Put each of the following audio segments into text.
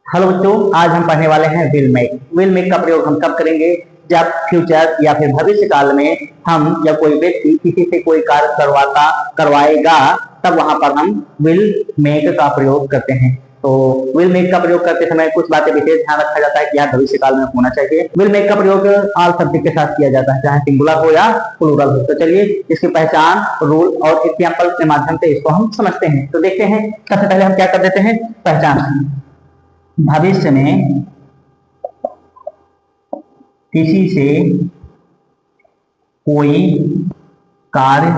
Hello बच्चों, आज हम पढ़ने वाले हैं विल मेक। विल मेक का प्रयोग हम तब करेंगे जब फ्यूचर या फिर भविष्य काल में हम या कोई व्यक्ति किसी से कोई कार्य करवाएगा, तब वहां पर हम विल मेक का प्रयोग करते हैं। तो विल मेक का प्रयोग करते समय कुछ बातें विशेष ध्यान रखा जाता है कि यह भविष्य काल में होना चाहिए। विल मेक का प्रयोग ऑल सब्जेक्ट के साथ किया जाता है, चाहे सिंगुलर हो या प्लूरल हो। तो चलिए इसकी पहचान, रूल और एग्जाम्पल के माध्यम से इसको हम समझते हैं। तो देखते हैं, सबसे पहले हम क्या कर देते हैं, पहचान। भविष्य में किसी से कोई कार्य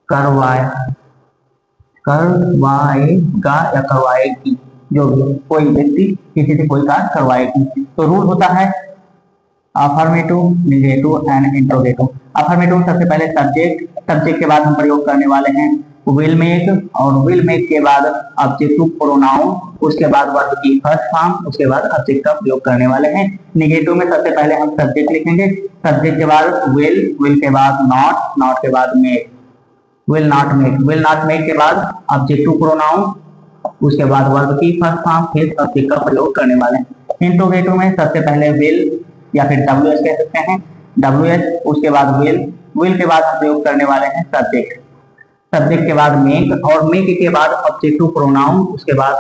करवाएगा या करवाएगी, जो भी कोई व्यक्ति किसी से कोई कार्य करवाएगी। तो रूल होता है affirmative, negative and interrogative. Affirmative सबसे पहले सब्जेक्ट के बाद हम प्रयोग करने वाले हैं विल मेक, और विल मेक के बाद ऑब्जेक्टिव प्रोनाउन, उसके बाद वर्ब की फर्स्ट फॉर्म, उसके बाद ऑब्जेक्ट का प्रयोग करने वाले हैं। निगेटिव में सबसे पहले हम सब्जेक्ट लिखेंगे, सब्जेक्ट के बाद विल के बाद नॉट के बाद मेक, विल नॉट मेक के बाद ऑब्जेक्टिव प्रोनाउन, उसके बाद वर्ब की फर्स्ट फॉर्म, फिर ऑब्जेक्ट का प्रयोग करने वाले हैं। इंट्रोगेटिव में सबसे पहले विल या फिर WH कह सकते हैं, WH, उसके बाद विल के बाद हम प्रयोग करने वाले हैं सब्जेक्ट के बाद मेक, और मेक के बाद ऑब्जेक्टिव प्रोनाउन, उसके बाद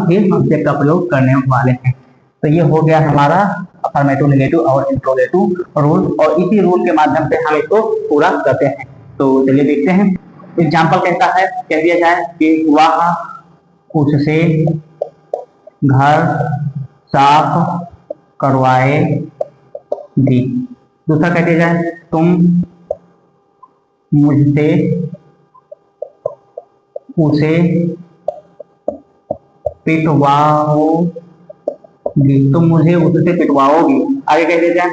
फिर ऑब्जेक्ट का प्रयोग करने वाले हैं। तो ये हो गया हमारा अफर्मेटिव, निगेटिव और इंट्रोगेटिव रूल, और इसी रूल के माध्यम से हम इसको पूरा करते हैं। तो चलिए देखते हैं। एग्जाम्पल कहता है, कह दिया जाए कि वह उससे घर साफ करवाएगी। दूसरा कह दिया जाए, तुम मुझसे उसे पिटवाओगी, तुम मुझे उससे पिटवाओगी। आगे कह दिया जाए,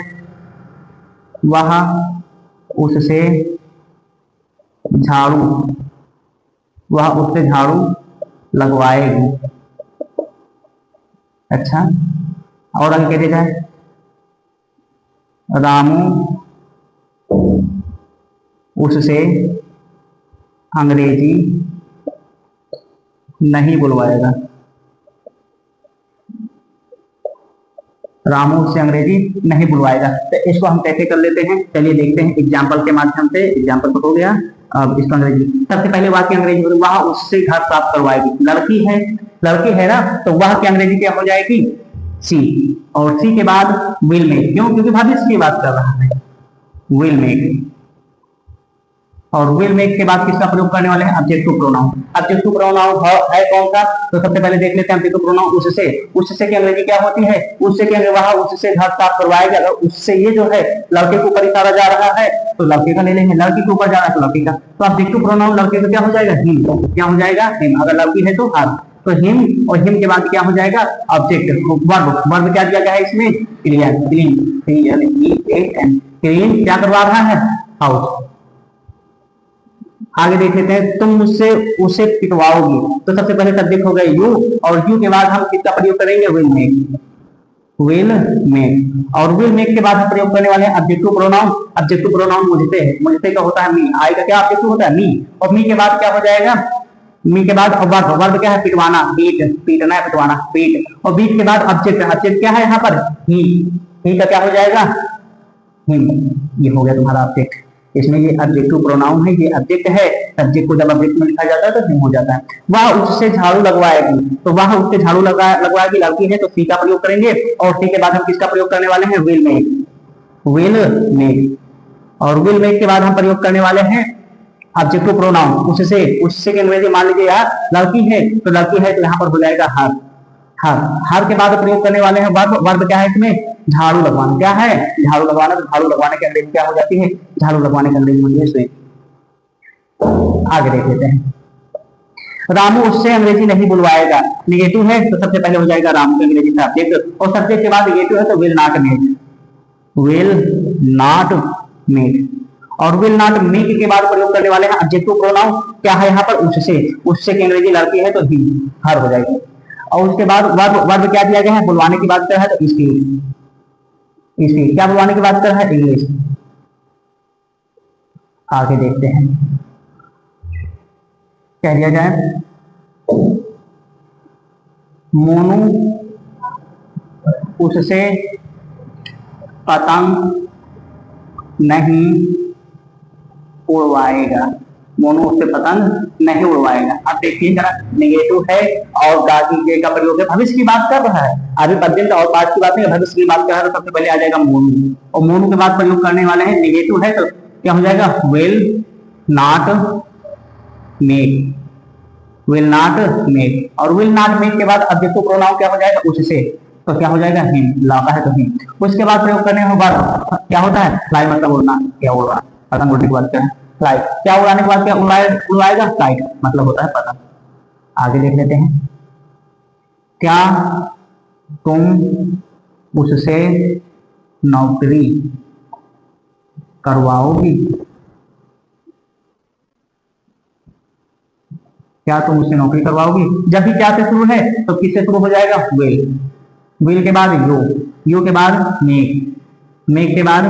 वह उससे झाड़ू लगवाएगी। अच्छा, और आगे कह दिया जाए, रामू उससे अंग्रेजी नहीं बुलवाएगा। रामू उससे अंग्रेजी नहीं बुलवाएगा। तो इसको हम कैसे कर लेते हैं, चलिए देखते हैं एग्जाम्पल के माध्यम से। एग्जाम्पल तो हो गया, अब इसको अंग्रेजी, सबसे पहले वाक्य अंग्रेजी, वह उससे घर साफ करवाएगी। लड़की है ना, तो वह की अंग्रेजी क्या हो जाएगी, सी, और सी के बाद विल मेक, क्यों, क्योंकि भविष्य की बात कर रहा है, विल मेक। और विल मेक के बाद किसका प्रयोग करने वाले हैं, ऑब्जेक्टिव प्रोनाउन। ऑब्जेक्टिव प्रोनाउन है कौन सा, तो सबसे पहले देख लेते हैं ऑब्जेक्टिव प्रोनाउन उससे की अंग्रेजी क्या होती है, उससे की अंग्रेजी वह उससे घर साफ करवाएगा। अगर उससे ये जो है लड़के के ऊपर इशारा जा रहा है तो लड़के का ले लेंगे, लड़की के ऊपर जा रहा है तो लड़की का। तो ऑब्जेक्टिव प्रोनाउन लड़के का क्या हो जाएगा, हिम, क्या हो जाएगा, हिम। अगर लड़की है तो हर, तो हिम, और हिम के बाद क्या हो जाएगा, ऑब्जेक्ट, वर्ब क्या दिया गया है इसमें, क्लीन क्या करवा रहा है, हाउस। आगे देख लेते हैं, तुम मुझसे उसे पिटवाओगी। तो सबसे पहले सब्जेक्ट हो गया यू, और यू के बाद हम किसका प्रयोग करेंगे, विल मेक, और विल मेक के बाद हम प्रयोग करने वाले हैं ऑब्जेक्टिव प्रोनाउन। ऑब्जेक्टिव प्रोनाउन मुझसे का होता है मी, आई का क्या ऑब्जेक्टिव होता है, मी, और मी के बाद क्या हो जाएगा, मी के बाद वर्ब क्या है, पिटवाना, पीटना है, पिटवाना, पीट, और बीट के बाद ऑब्जेक्ट क्या है यहाँ पर, ही का क्या हो जाएगा, हिम। ये हो गया तुम्हारा ऑब्जेक्ट। इसमें ये ऑब्जेक्टिव प्रोनाउन है, ये ऑब्जेक्ट है, सब्जेक्ट को जब ऑब्जेक्ट में लिखा जाता है तो हिम हो जाता है। वह उससे झाड़ू लगवाएगी, तो वह उससे झाड़ू लगवाएगी, लड़की है तो सी का प्रयोग करेंगे, और सी के बाद हम किसका प्रयोग करने वाले हैं, विल मेक, और विल मेक के बाद हम प्रयोग करने वाले हैं ऑब्जेक्टिव प्रोनाउन उससे के अंग्रेजी, मान लीजिए यार लड़की है तो यहाँ पर हो जाएगा हर के बाद प्रयोग करने वाले हैं वर्ब क्या है इसमें, झाड़ू लगवाना। क्या है, झाड़ू लगवाना, तो झाड़ू लगवाने की अंग्रेजी क्या हो जाती है, झाड़ू लगवाने की अंग्रेजी होती है स्वीप। आगे देख लेते हैं, रामू उससे अंग्रेजी नहीं बुलवाएगा। निगेटिव है तो सबसे पहले हो जाएगा रामू की अंग्रेजी सब्जेक्ट, और सब्जेक्ट के बाद निगेटिव है तो विल नॉट मेक, और विल नॉट मेक के बाद प्रयोग करने वाले हैं ऑब्जेक्टिव प्रोनाउन। क्या है यहाँ पर, उससे की अंग्रेजी लड़की है तो ही, हर हो जाएगी, और उसके बाद वर्ब क्या दिया गया है, बुलवाने की बात कर रहा है तो इसकी क्या बुलवाने की बात कर रहा है, इंग्लिश। आगे देखते हैं, कह दिया जाए मोनू उससे पतंग नहीं उड़वाएगा। मोनू उससे पतंग नहीं उड़वाएगा। अब देखिए जरा, नेगेटिव है और गा की के का प्रयोग है, भविष्य की बात कर रहा है, अभी पद्यंत और पाठ की बात नहीं, भविष्य की बात कर रहा है। तो सबसे पहले आ जाएगा मोनू, और मोनू के बाद प्रयोग करने वाले हैं, नेगेटिव है तो क्या हो जाएगा, will not make, will not make. और विल नॉट मेक के बाद ऑब्जेक्टिव प्रोनाउन क्या हो जाएगा, उससे, तो क्या हो जाएगा, हिम, लौका है तो हिम। उसके बाद प्रयोग करने के बाद क्या होता है, फ्लाई, मतलब उड़ना, क्या उड़ना, पतंग उड़ने के बाद क्या है, फ्लाई, क्या उड़ाने के बाद क्या उड़ाएगा, फ्लाइट, मतलब होता है पतंग। आगे देख लेते हैं, क्या तुम उससे नौकरी करवाओगी, क्या तुम उससे नौकरी करवाओगी। जब भी क्या से शुरू है तो किससे शुरू हो जाएगा, विल, विल के बाद यू, यू के बाद मेक, मेक के बाद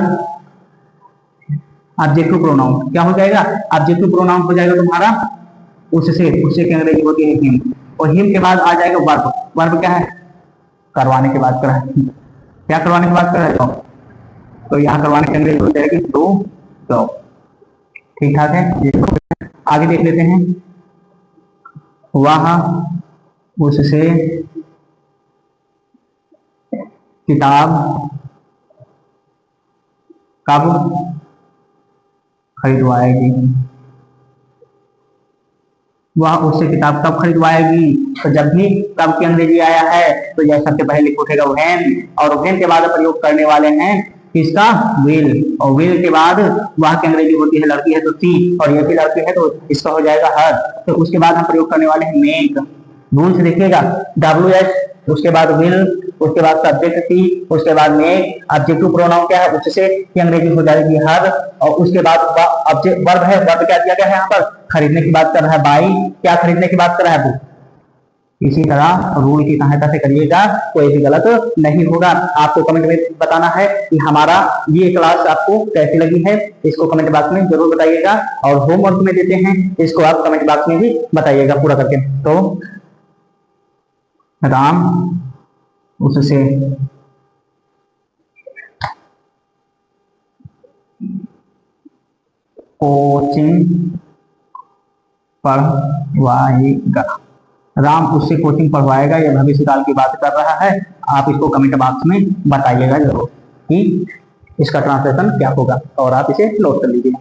ऑब्जेक्टिव प्रोनाउन, क्या हो जाएगा, ऑब्जेक्टिव प्रोनाउन हो जाएगा तुम्हारा उससे, उससे की अंग्रेजी होती है हिम, और हिम के बाद आ जाएगा वर्ब, वर्ब क्या है, करवाने की बात कर रहा है, क्या करवाने की बात कर रहा है, तो यहाँ करवाने की अंग्रेजी हो जाएगी टू जॉब। ठीक ठाक है, आगे देख लेते हैं, वह उससे किताब कब खरीदवाएगी, वह उससे किताब कब खरीदवाएगी। तो जब भी कब की अंग्रेजी आया है तो यह सबसे पहले उठेगा व्हेन, और व्हेन के बाद प्रयोग करने वाले हैं किसका, विल, और विल के बाद वह की अंग्रेजी होती है, लड़की है तो सी, और यह भी लड़की है तो इसका हो जाएगा हर। तो उसके बाद हम प्रयोग करने वाले हैं मेक, रूल से देखिएगा, WH, उसके बाद विल, उसके बाद सब्जेक्ट सी, उसके बाद मेक, ऑब्जेक्टिव प्रोनाउन क्या है, उससे की अंग्रेजी हो जाएगी हर, और उसके बाद ऑब्जेक्ट वर्ब है, वर्ब क्या दिया गया है यहाँ पर, खरीदने की बात कर रहा है, बाई, क्या खरीदने की बात कर रहा है, बुक। इसी तरह रूल की सहायता से करिएगा, कोई भी गलत नहीं होगा। आपको कमेंट में बताना है कि हमारा ये क्लास आपको कैसी लगी है, इसको कमेंट बॉक्स में जरूर बताइएगा, और होमवर्क में देते हैं, इसको आप कमेंट बॉक्स में भी बताइएगा पूरा करके। तो राम उससे कोचिंग पढ़वाएगा, राम उससे कोचिंग पढ़वाएगा, यह भविष्य काल की बात कर रहा है। आप इसको कमेंट बॉक्स में बताइएगा जरूर कि इसका ट्रांसलेशन क्या होगा, और आप इसे नोट कर लीजिए।